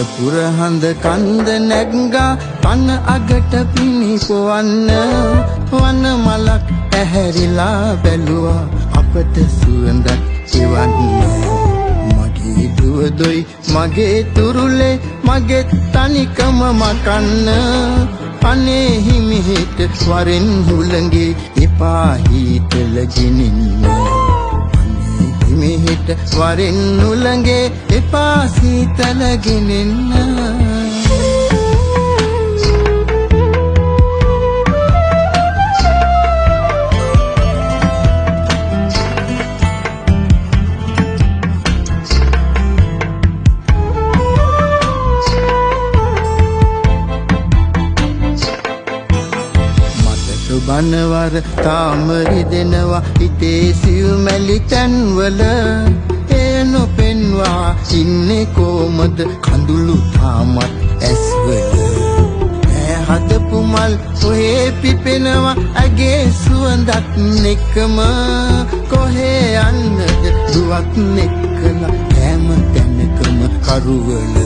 පුරහඳ කන්ද නැග්ගා පන අගට පිනිපොවන්න වන මලක් ඇහැරිලා බැලුවා අපට සුවඳක් එවන්න මගේ දුවදොයි මගේ තුරුලේ මගේ තනිකම මකන්න අනේ හිමිහිට වරෙන් හුළඟේ එපා හිතල ගෙනින්න හිමිහිට වරෙන් හුළඟේ එපා සීතල ගෙනෙන්න බනවර තාම රිදෙනවා හිතේ සිව්මැලි තැන්වල එය නොපෙන්වා ඉන්නේ කොමද කඳුළු තාමත් ඇස්වල ඈ හදපු මල් ඔහේ පිපෙනවා ඇගේ සුවඳත් එක්කම කොහේ යන්නද දුවක් එක්කලා හැම තැනකම කරුවල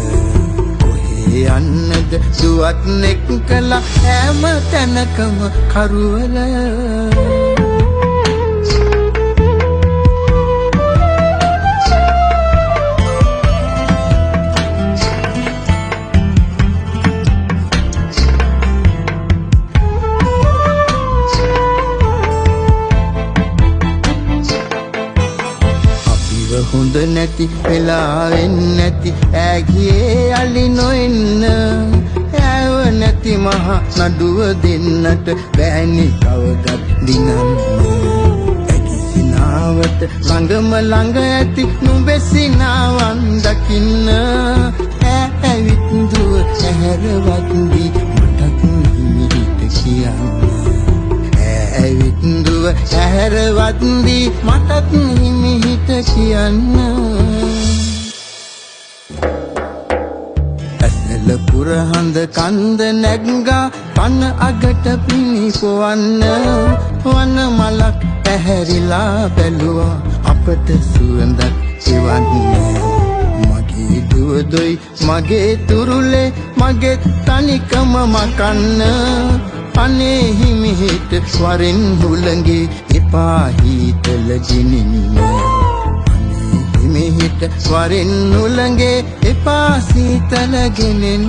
යන්නද දුවත් එක්කලා හැම තැනකම කරුවල හොඳ නැති වෙලාවෙන් නැති ඈගියේ අලි නොඉන්න ඈව නැති මහ නඩුව දෙන්නට බෑනි කවදත් දිනන්න ඇකිසිනාවට ළඟම ළඟ ඇති නුඹෙසිනාවන් දකින්න ඇවිත් දුව ඇහැරවත් දී මටත් හිමිහිට කියන්න ඇවිත් දුව ඇහැරවත් දී මටත් හිමිහිට කියන්න ඇසල පුරහඳ කන්ද නැග්ගා පන අගට පිනිපොවන්න වන මලක් ඇහැරිලා බැලුවා අපට සුවඳක් එවන්න මගේ දුවදොයි මගේ තුරුලේ මගේ තනිකම මකන්න අනේ හිමිහිට වරෙන් හුළඟේ එපා හිතල ගෙනින්න අනේ හිමිහිට වරෙන් හුළඟේ එපා සීතල ගෙනෙන්න